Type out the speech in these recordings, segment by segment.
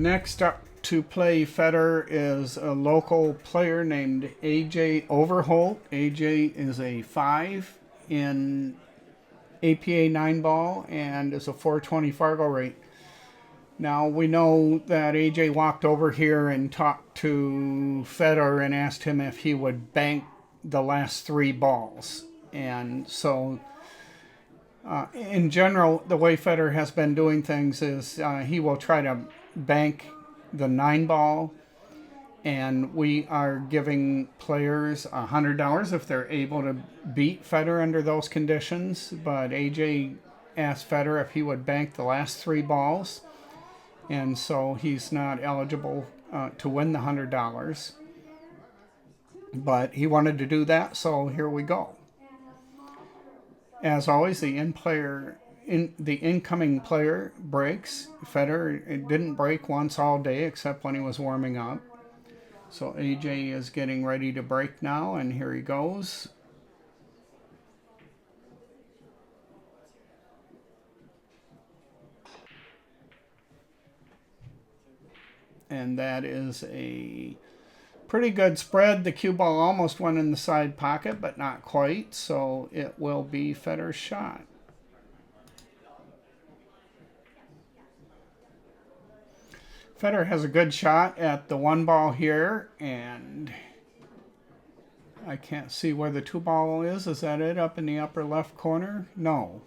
Next up to play Fedor is a local player named AJ Overholt. AJ is a 5 in APA 9 ball and is a 420 Fargo rate. Now we know that AJ walked over here and talked to Fedor and asked him if he would bank the last 3 balls. And so in general, the way Fedor has been doing things is he will try to bank the 9 ball, and we are giving players $100 if they're able to beat Fedor under those conditions. But AJ asked Fedor if he would bank the last 3 balls, and so he's not eligible to win the $100. But he wanted to do that, so here we go. As always, the incoming player breaks. Fedor didn't break once all day except when he was warming up. So AJ is getting ready to break now, and here he goes. And that is a pretty good spread. The cue ball almost went in the side pocket, but not quite, so it will be Fedor's shot. Fedor has a good shot at the 1 ball here, and I can't see where the 2 ball is. Is that it up in the upper left corner? No.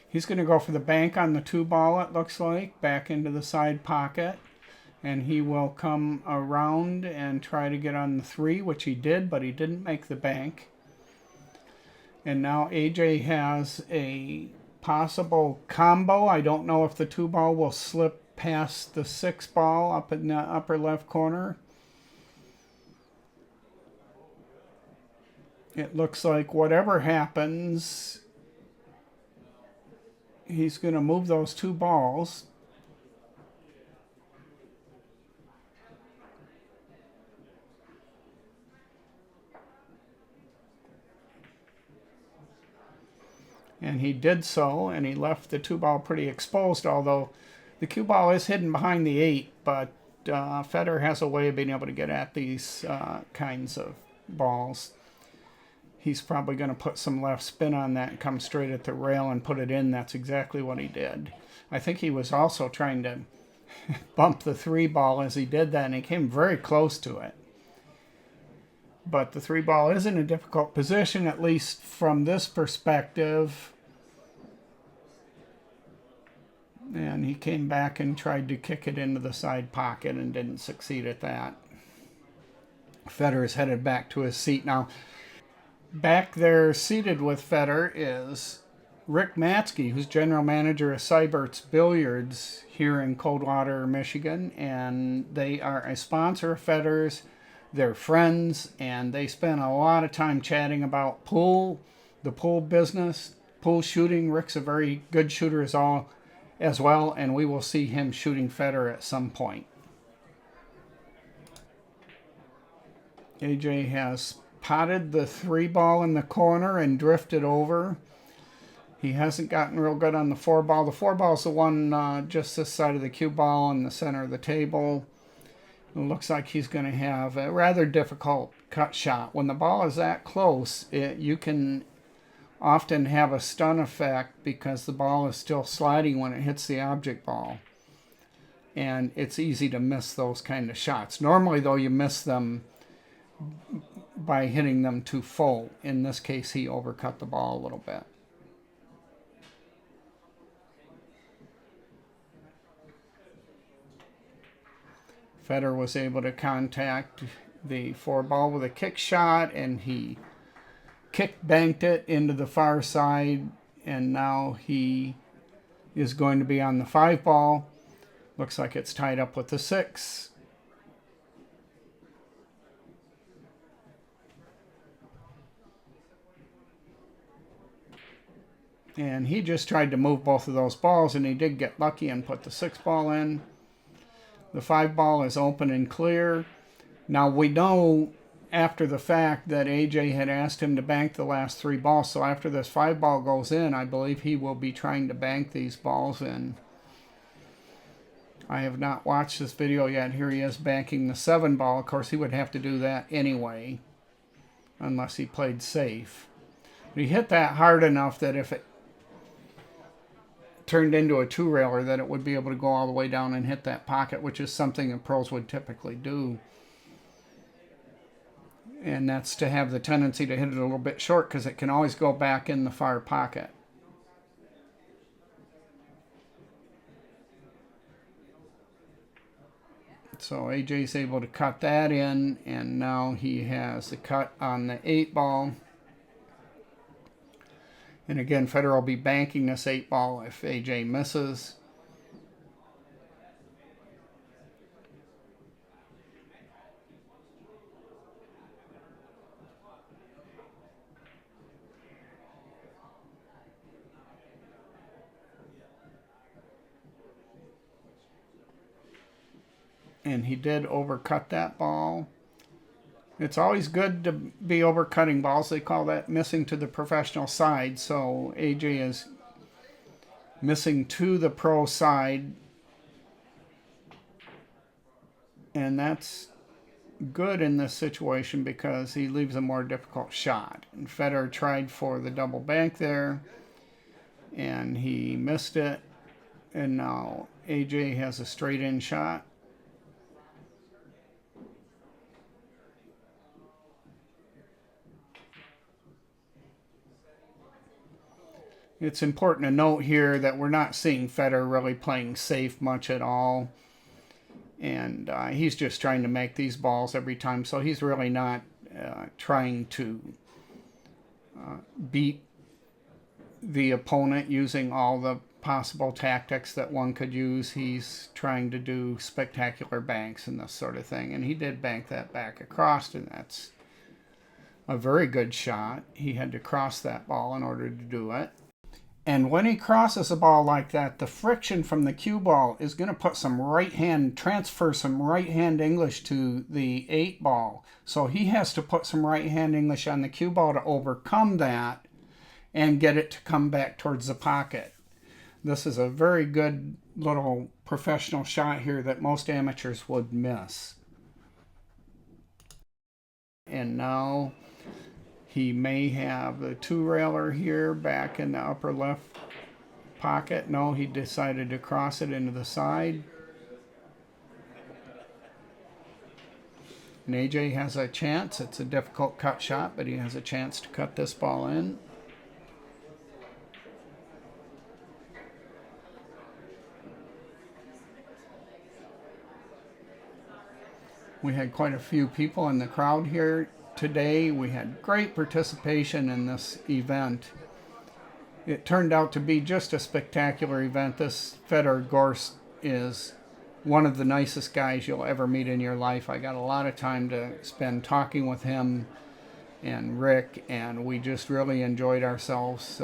He's going to go for the bank on the 2 ball, it looks like, back into the side pocket. And he will come around and try to get on the 3, which he did, but he didn't make the bank. And now AJ has a possible combo. I don't know if the 2 ball will slip past the 6 ball up in the upper left corner. It looks like whatever happens, he's going to move those 2 balls. And he did so, and he left the 2 ball pretty exposed, although the cue ball is hidden behind the 8, but Fedor has a way of being able to get at these kinds of balls. He's probably going to put some left spin on that and come straight at the rail and put it in. That's exactly what he did. I think he was also trying to bump the 3 ball as he did that, and he came very close to it. But the 3 ball is in a difficult position, at least from this perspective. And he came back and tried to kick it into the side pocket and didn't succeed at that. Fedor is headed back to his seat now. Back there seated with Fedor is Rick Matzke, who's general manager of Seibert's Billiards here in Coldwater, Michigan. And they are a sponsor of Fedor's. They're friends, and they spend a lot of time chatting about pool, the pool business, pool shooting. Rick's a very good shooter as well, and we will see him shooting Fedor at some point. AJ has potted the 3 ball in the corner and drifted over. He hasn't gotten real good on the 4 ball. The 4 ball is the one just this side of the cue ball in the center of the table. It looks like he's going to have a rather difficult cut shot. When the ball is that close, you can often have a stun effect because the ball is still sliding when it hits the object ball. And it's easy to miss those kind of shots. Normally, though, you miss them by hitting them too full. In this case, he overcut the ball a little bit. Fedor was able to contact the 4 ball with a kick shot, and he banked it into the far side, and now he is going to be on the 5 ball. Looks like it's tied up with the 6. And he just tried to move both of those balls, and he did get lucky and put the 6 ball in. The 5 ball is open and clear. Now we know after the fact that AJ had asked him to bank the last 3 balls. So after this 5 ball goes in, I believe he will be trying to bank these balls in. I have not watched this video yet. Here he is banking the 7 ball. Of course, he would have to do that anyway, unless he played safe. But he hit that hard enough that if it turned into a 2-railer, that it would be able to go all the way down and hit that pocket, which is something the pros would typically do. And that's to have the tendency to hit it a little bit short, because it can always go back in the far pocket. So AJ's able to cut that in, and now he has the cut on the 8 ball. And again, Fedor will be banking this 8 ball if AJ misses. And he did overcut that ball. It's always good to be overcutting balls. They call that missing to the professional side. So AJ is missing to the pro side. And that's good in this situation because he leaves a more difficult shot. And Fedor tried for the double bank there, and he missed it. And now AJ has a straight in shot. It's important to note here that we're not seeing Fedor really playing safe much at all. And he's just trying to make these balls every time. So he's really not trying to beat the opponent using all the possible tactics that one could use. He's trying to do spectacular banks and this sort of thing. And he did bank that back across, and that's a very good shot. He had to cross that ball in order to do it. And when he crosses a ball like that, the friction from the cue ball is going to put some transfer some right hand English to the 8 ball. So he has to put some right hand English on the cue ball to overcome that and get it to come back towards the pocket. This is a very good little professional shot here that most amateurs would miss. And now he may have the 2-railer here back in the upper left pocket. No, he decided to cross it into the side. And AJ has a chance. It's a difficult cut shot, but he has a chance to cut this ball in. We had quite a few people in the crowd here today. We had great participation in this event. It turned out to be just a spectacular event. This Fedor Gorst is one of the nicest guys you'll ever meet in your life. I got a lot of time to spend talking with him and Rick, and we just really enjoyed ourselves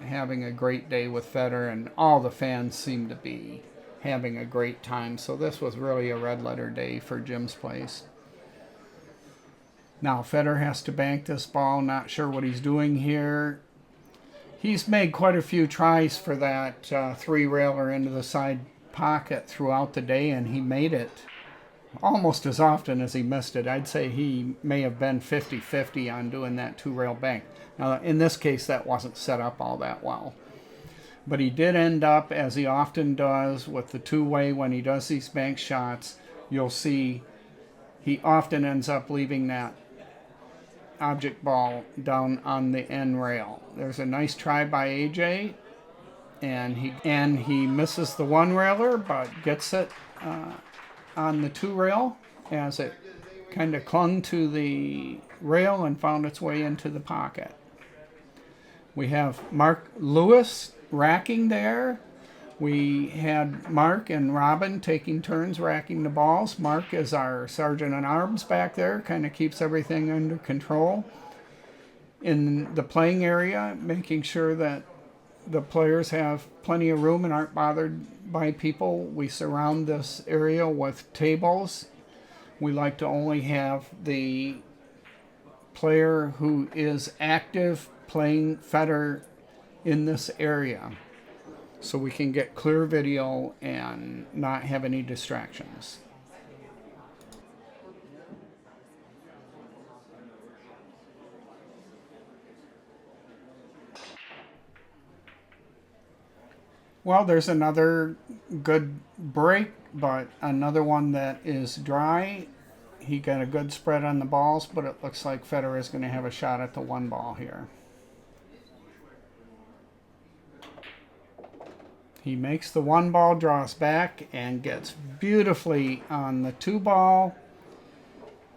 having a great day with Fedor, and all the fans seemed to be having a great time. So this was really a red letter day for Jim's place. Now Fedor has to bank this ball. Not sure what he's doing here. He's made quite a few tries for that 3-railer into the side pocket throughout the day, and he made it almost as often as he missed it. I'd say he may have been 50-50 on doing that 2-rail bank. Now in this case, that wasn't set up all that well. But he did end up, as he often does with the 2-way, when he does these bank shots, you'll see he often ends up leaving that object ball down on the end rail. There's a nice try by AJ, and he misses the 1-railer, but gets it on the 2-rail as it kind of clung to the rail and found its way into the pocket. We have Mark Lewis racking there. We had Mark and Robin taking turns racking the balls. Mark is our sergeant at arms back there, kind of keeps everything under control in the playing area, making sure that the players have plenty of room and aren't bothered by people. We surround this area with tables. We like to only have the player who is active playing Fedor in this area. so we can get clear video and not have any distractions. Well, there's another good break, but another one that is dry. He got a good spread on the balls, but it looks like Fedor is going to have a shot at the one ball here. He makes the one ball, draws back, and gets beautifully on the two ball.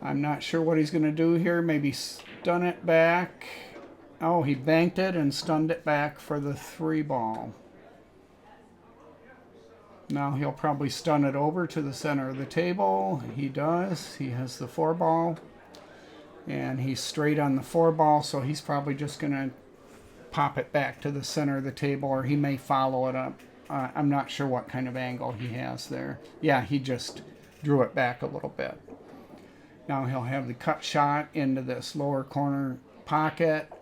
I'm not sure what he's going to do here. Maybe stun it back. Oh, he banked it and stunned it back for the three ball. Now he'll probably stun it over to the center of the table. He does. He has the four ball. And he's straight on the four ball, so he's probably just going to pop it back to the center of the table, or he may follow it up. I'm not sure what kind of angle he has there. Yeah, he just drew it back a little bit. Now he'll have the cut shot into this lower corner pocket,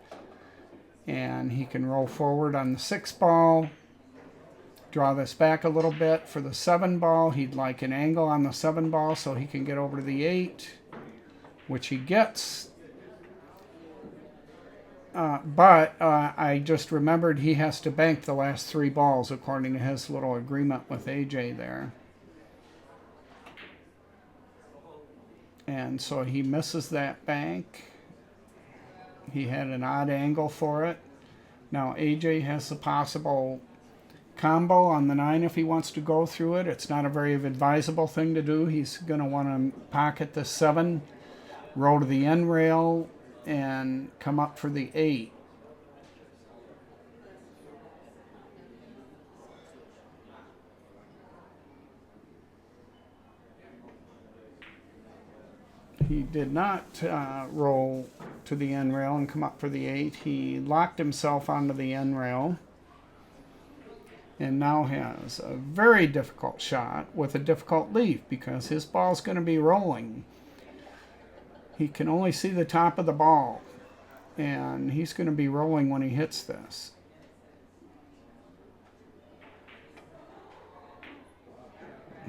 and he can roll forward on the six ball. Draw this back a little bit for the seven ball. He'd like an angle on the seven ball so he can get over to the eight, which he gets. But I just remembered he has to bank the last three balls according to his little agreement with AJ there. And so he misses that bank. He had an odd angle for it. Now AJ has the possible combo on the 9 if he wants to go through it. It's not a very advisable thing to do. He's going to want to pocket the 7, roll to the end rail, and come up for the 8. He did not roll to the end rail and come up for the 8. He locked himself onto the end rail and now has a very difficult shot with a difficult leaf because his ball's going to be rolling. He can only see the top of the ball, and he's going to be rolling when he hits this.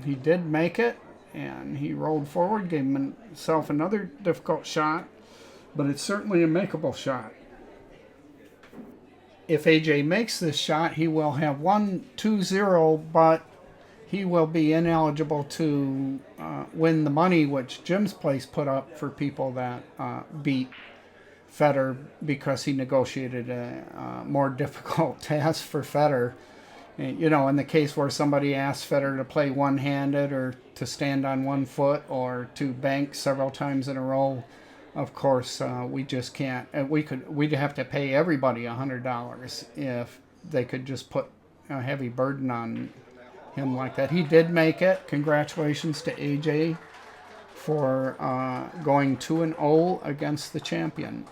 He did make it, and he rolled forward, gave himself another difficult shot, but it's certainly a makeable shot. If AJ makes this shot, he will have 1-2-0, but he will be ineligible to win the money which Jim's Place put up for people that beat Fedor because he negotiated a more difficult task for Fedor. And, you know, in the case where somebody asked Fedor to play one-handed or to stand on one foot or to bank several times in a row, of course, we just can't. We'd have to pay everybody $100 if they could just put a heavy burden on him like that. He did make it. Congratulations to AJ for going 2-0 against the champion.